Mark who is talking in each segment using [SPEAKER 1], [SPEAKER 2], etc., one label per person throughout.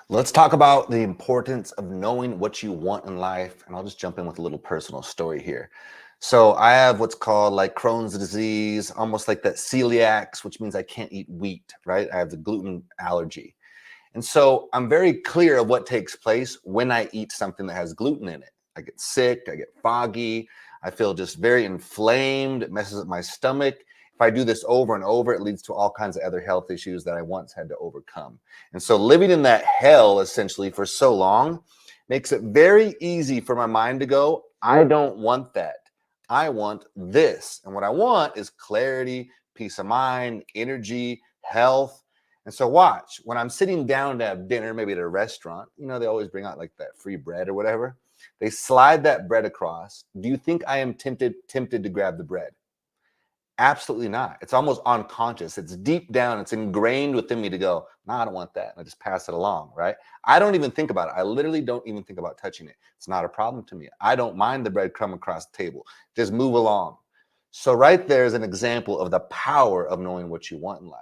[SPEAKER 1] Let's talk about the importance of knowing what you want in life. And I'll just jump in with a little personal story here. So I have what's called like Crohn's disease, almost like that celiacs, which means I can't eat wheat, right? I have the gluten allergy. And so I'm very clear of what takes place when I eat something that has gluten in it. I get sick, I get foggy, I feel just very inflamed, it messes up my stomach. If I do this over and over, it leads to all kinds of other health issues that I once had to overcome. And so living in that hell essentially for so long makes it very easy for my mind to go, I don't want that. I want this. And what I want is clarity, peace of mind, energy, health. And so watch, when I'm sitting down to have dinner, maybe at a restaurant, they always bring out like that free bread or whatever. They slide that bread across. Do you think I am tempted to grab the bread? Absolutely not. It's almost unconscious. It's deep down. It's ingrained within me to go, no, I don't want that. And I just pass it along, right? I don't even think about it. I literally don't even think about touching it. It's not a problem to me. I don't mind the breadcrumb across the table. Just move along. So right there is an example of the power of knowing what you want in life.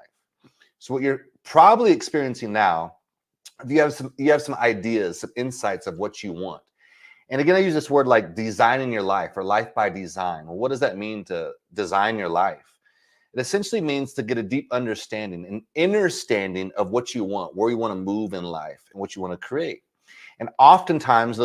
[SPEAKER 1] So what you're probably experiencing now, you have some ideas, some insights of what you want. And again, I use this word like designing your life or life by design. Well, what does that mean to design your life? It essentially means to get a deep understanding, an understanding of what you want, where you want to move in life, and what you want to create. And oftentimes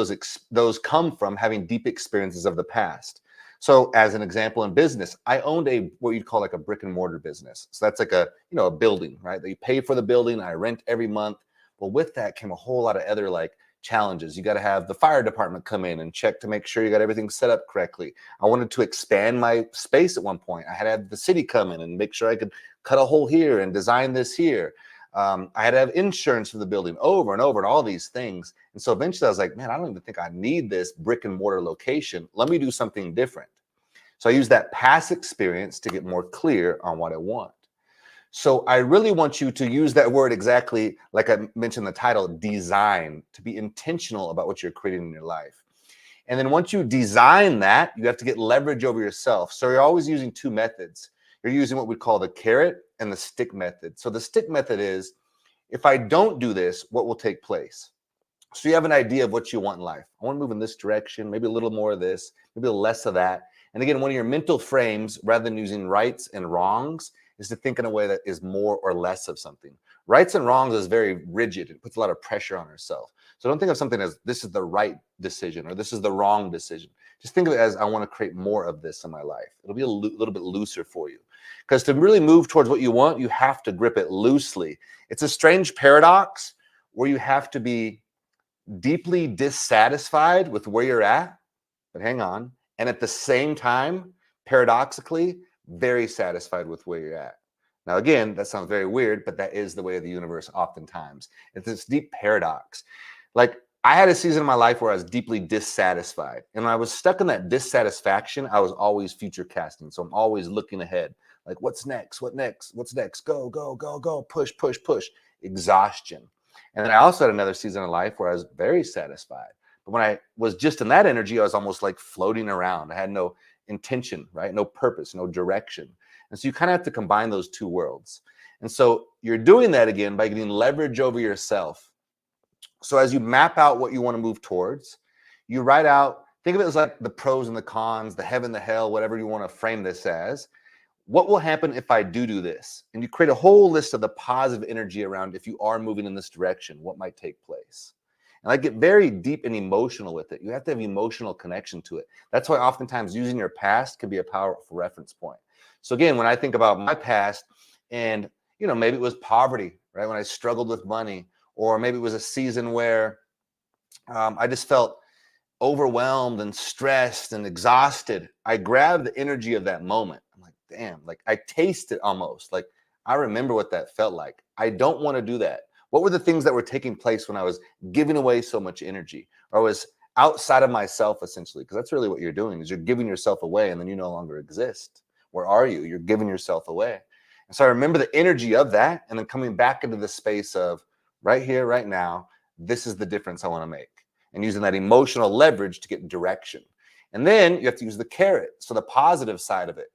[SPEAKER 1] those come from having deep experiences of the past. So as an example in business, I owned what you'd call like a brick and mortar business. So that's like a building, right? That you pay for the building, I rent every month. Well, with that came a whole lot of other like challenges. You got to have the fire department come in and check to make sure you got everything set up correctly. I wanted to expand my space at one point. I had to have the city come in and make sure I could cut a hole here and design this here. I had to have insurance for the building over and over and all these things. And so eventually I was like, man, I don't even think I need this brick and mortar location. Let me do something different. So I use that past experience to get more clear on what I want. So I really want you to use that word exactly like I mentioned in the title, design, to be intentional about what you're creating in your life. And then once you design that, you have to get leverage over yourself. So you're always using two methods. You're using what we call the carrot and the stick method. So the stick method is, if I don't do this, what will take place? So you have an idea of what you want in life. I want to move in this direction, maybe a little more of this, maybe a little less of that. And again, one of your mental frames, rather than using rights and wrongs, is to think in a way that is more or less of something. Rights and wrongs is very rigid. It puts a lot of pressure on ourselves. So don't think of something as this is the right decision or this is the wrong decision. Just think of it as I want to create more of this in my life. It'll be a little bit looser for you. Because to really move towards what you want, you have to grip it loosely. It's a strange paradox where you have to be deeply dissatisfied with where you're at, but hang on. And at the same time, paradoxically, very satisfied with where you're at. Now, again, that sounds very weird, but that is the way of the universe oftentimes. It's this deep paradox. Like I had a season in my life where I was deeply dissatisfied. And when I was stuck in that dissatisfaction, I was always future casting. So I'm always looking ahead. Like, what's next? What next? What's next? Go, go, go, go. Push, push, push. Exhaustion. And then I also had another season of life where I was very satisfied. But when I was just in that energy, I was almost like floating around. I had no intention, right? No purpose, no direction. And so you kind of have to combine those two worlds. And so you're doing that again by getting leverage over yourself. So as you map out what you want to move towards, you write out, think of it as like the pros and the cons, the heaven, the hell, whatever you want to frame this as. What will happen if I do this? And you create a whole list of the positive energy around if you are moving in this direction, what might take place. And I get very deep and emotional with it. You have to have emotional connection to it. That's why oftentimes using your past can be a powerful reference point. So again, when I think about my past and, maybe it was poverty, right? When I struggled with money, or maybe it was a season where I just felt overwhelmed and stressed and exhausted. I grabbed the energy of that moment. I'm like, damn, like I taste it almost. Like I remember what that felt like. I don't want to do that. What were the things that were taking place when I was giving away so much energy or was outside of myself essentially? Because that's really what you're doing is you're giving yourself away and then you no longer exist. Where are you? You're giving yourself away. And so I remember the energy of that and then coming back into the space of right here, right now, this is the difference I want to make. And using that emotional leverage to get direction. And then you have to use the carrot, so the positive side of it.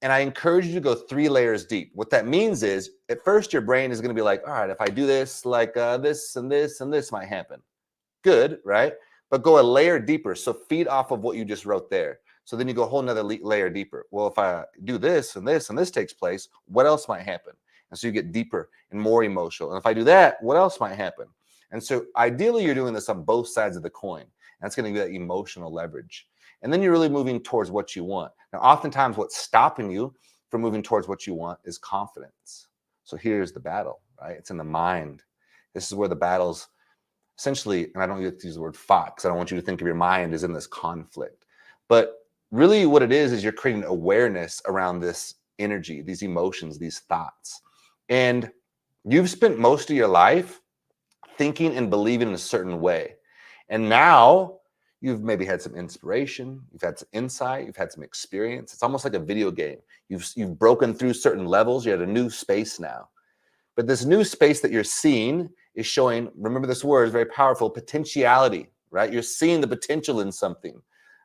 [SPEAKER 1] And I encourage you to go 3 layers deep. What that means is, at first, your brain is going to be like, all right, if I do this, like this and this and this might happen. Good, right? But go a layer deeper. So feed off of what you just wrote there. So then you go a whole nother layer deeper. Well, if I do this and this and this takes place, what else might happen? And so you get deeper and more emotional. And if I do that, what else might happen? And so ideally, you're doing this on both sides of the coin. That's going to be that emotional leverage. And then you're really moving towards what you want. Now, oftentimes what's stopping you from moving towards what you want is confidence. So here's the battle, right? It's in the mind. This is where the battle's essentially, and I don't get to use the word fought because I don't want you to think of your mind as in this conflict. But really what it is you're creating awareness around this energy, these emotions, these thoughts. And you've spent most of your life thinking and believing in a certain way. And now you've maybe had some inspiration, you've had some insight, you've had some experience. It's almost like a video game. You've broken through certain levels. You're at a new space now. But this new space that you're seeing is showing, remember this word is very powerful, potentiality, right? You're seeing the potential in something.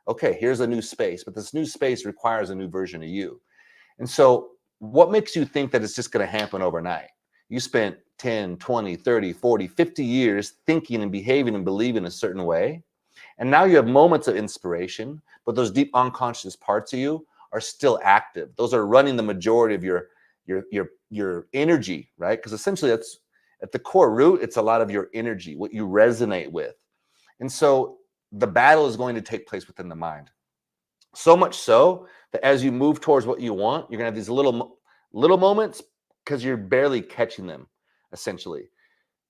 [SPEAKER 1] Okay, here's a new space, but this new space requires a new version of you. And so what makes you think that it's just going to happen overnight? You spent 10, 20, 30, 40, 50 years thinking and behaving and believing a certain way. And now you have moments of inspiration, but those deep unconscious parts of you are still active. Those are running the majority of your energy, right? Because essentially that's at the core root, it's a lot of your energy, what you resonate with. And so the battle is going to take place within the mind. So much so that as you move towards what you want, you're gonna have these little moments because you're barely catching them, essentially.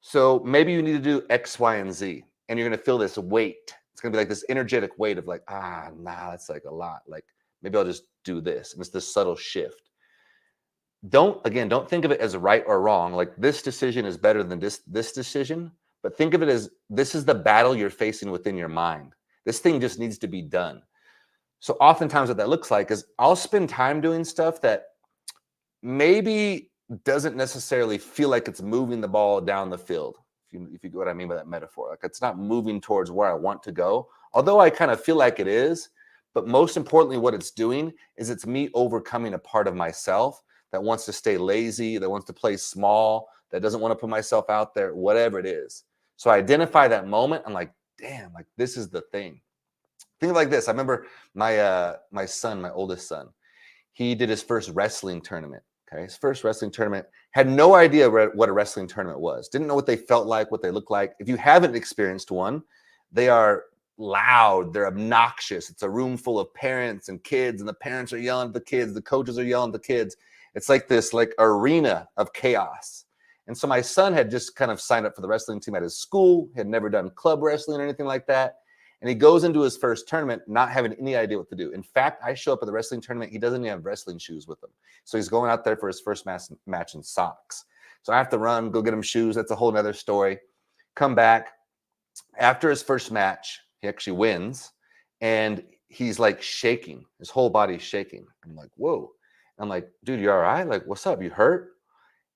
[SPEAKER 1] So maybe you need to do X, Y, and Z, and you're gonna feel this weight. It's gonna be like this energetic weight of like, nah, that's like a lot. Like maybe I'll just do this. And it's this subtle shift. Don't think of it as right or wrong. Like this decision is better than this decision, but think of it as this is the battle you're facing within your mind. This thing just needs to be done. So oftentimes what that looks like is I'll spend time doing stuff that maybe doesn't necessarily feel like it's moving the ball down the field. If you get what I mean by that metaphor, like it's not moving towards where I want to go, although I kind of feel like it is. But most importantly, what it's doing is it's me overcoming a part of myself that wants to stay lazy, that wants to play small, that doesn't want to put myself out there, whatever it is. So I identify that moment. I'm like, damn, like this is the thing. Think of it like this. I remember my son, my oldest son, he did his first wrestling tournament. Okay, his first wrestling tournament, had no idea what a wrestling tournament was. Didn't know what they felt like, what they looked like. If you haven't experienced one, they are loud, they're obnoxious. It's a room full of parents and kids, and the parents are yelling at the kids, the coaches are yelling at the kids. It's like this like arena of chaos. And so my son had just kind of signed up for the wrestling team at his school, had never done club wrestling or anything like that. And he goes into his first tournament not having any idea what to do. In fact, I show up at the wrestling tournament, he doesn't even have wrestling shoes with him. So he's going out there for his first match in socks. So I have to run, go get him shoes. That's a whole nother story. Come back. After his first match, he actually wins. And he's like shaking. His whole body's shaking. I'm like, whoa. I'm like, dude, you all right? Like, what's up? You hurt?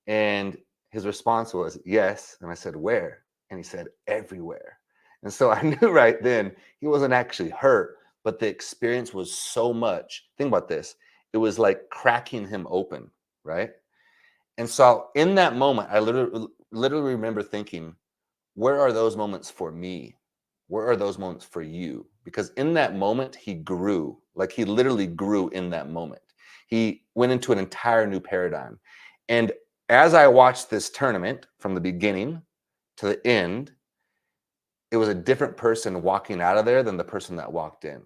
[SPEAKER 1] And his response was, yes. And I said, where? And he said, everywhere. And so I knew right then he wasn't actually hurt, but the experience was so much. Think about this. It was like cracking him open, right? And so in that moment, I literally remember thinking, where are those moments for me? Where are those moments for you? Because in that moment, he grew. Like he literally grew in that moment. He went into an entire new paradigm. And as I watched this tournament from the beginning to the end, it was a different person walking out of there than the person that walked in.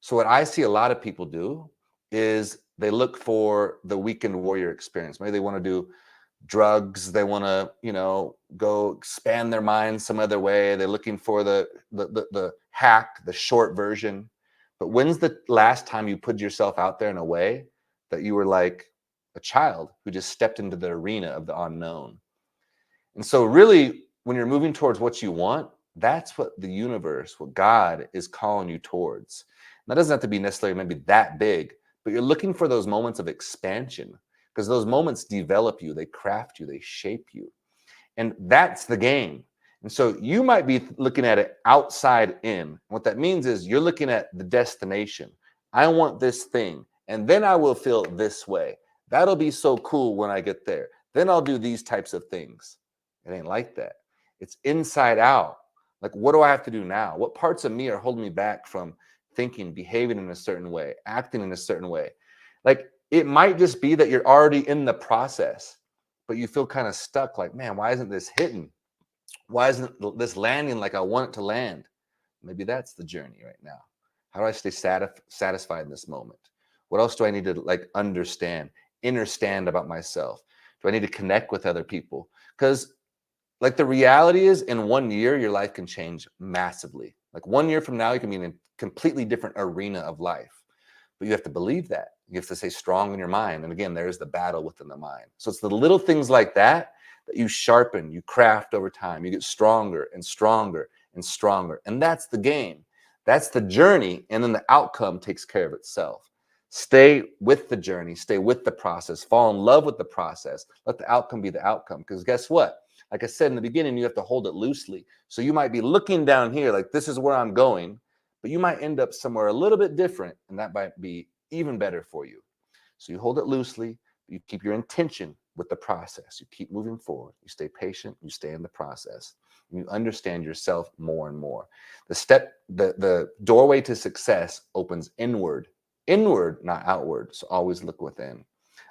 [SPEAKER 1] So what I see a lot of people do is they look for the weekend warrior experience. Maybe they want to do drugs. They want to, go expand their mind some other way. They're looking for the hack, the short version. But when's the last time you put yourself out there in a way that you were like a child who just stepped into the arena of the unknown? And so really, when you're moving towards what you want, that's what the universe, what God is calling you towards. And that doesn't have to be necessarily maybe that big, but you're looking for those moments of expansion because those moments develop you, they craft you, they shape you. And that's the game. And so you might be looking at it outside in. What that means is you're looking at the destination. I want this thing. And then I will feel this way. That'll be so cool when I get there. Then I'll do these types of things. It ain't like that. It's inside out. Like, what do I have to do now? What parts of me are holding me back from thinking, behaving in a certain way, acting in a certain way? Like, it might just be that you're already in the process, but you feel kind of stuck. Like, man, why isn't this hitting? Why isn't this landing like I want it to land? Maybe that's the journey right now. How do I stay satisfied in this moment? What else do I need to like understand about myself? Do I need to connect with other people? Because like the reality is, in 1 year, your life can change massively. Like 1 year from now, you can be in a completely different arena of life. But you have to believe that. You have to stay strong in your mind. And again, there's the battle within the mind. So it's the little things like that that you sharpen, you craft over time. You get stronger and stronger and stronger. And that's the game. That's the journey. And then the outcome takes care of itself. Stay with the journey, stay with the process, fall in love with the process. Let the outcome be the outcome. Because guess what? Like I said in the beginning, you have to hold it loosely. So you might be looking down here like this is where I'm going, but you might end up somewhere a little bit different, and that might be even better for you. So you hold it loosely, you keep your intention with the process. You keep moving forward. You stay patient, you stay in the process. And you understand yourself more and more. The doorway to success opens inward, not outward. So always look within.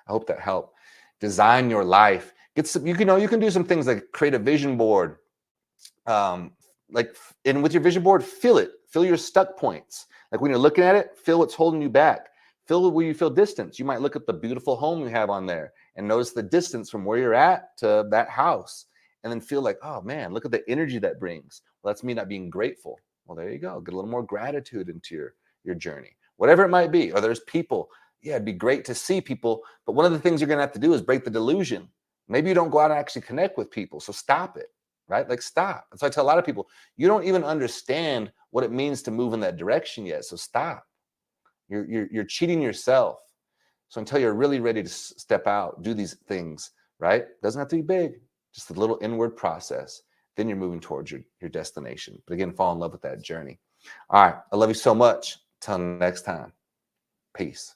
[SPEAKER 1] I hope that helped. Design your life. Get some, you can do some things like create a vision board. And with your vision board, fill your stuck points. Like when you're looking at it, feel what's holding you back. Feel where you feel distance. You might look at the beautiful home you have on there and notice the distance from where you're at to that house. And then feel like, oh man, look at the energy that brings. Well, that's me not being grateful. Well, there you go. Get a little more gratitude into your journey. Whatever it might be. Or there's people. Yeah, it'd be great to see people. But one of the things you're going to have to do is break the delusion. Maybe you don't go out and actually connect with people. So stop it, right? Like stop. And so I tell a lot of people, you don't even understand what it means to move in that direction yet. So stop. You're cheating yourself. So until you're really ready to step out, do these things, right? Doesn't have to be big, just a little inward process. Then you're moving towards your destination. But again, fall in love with that journey. All right. I love you so much. Till next time. Peace.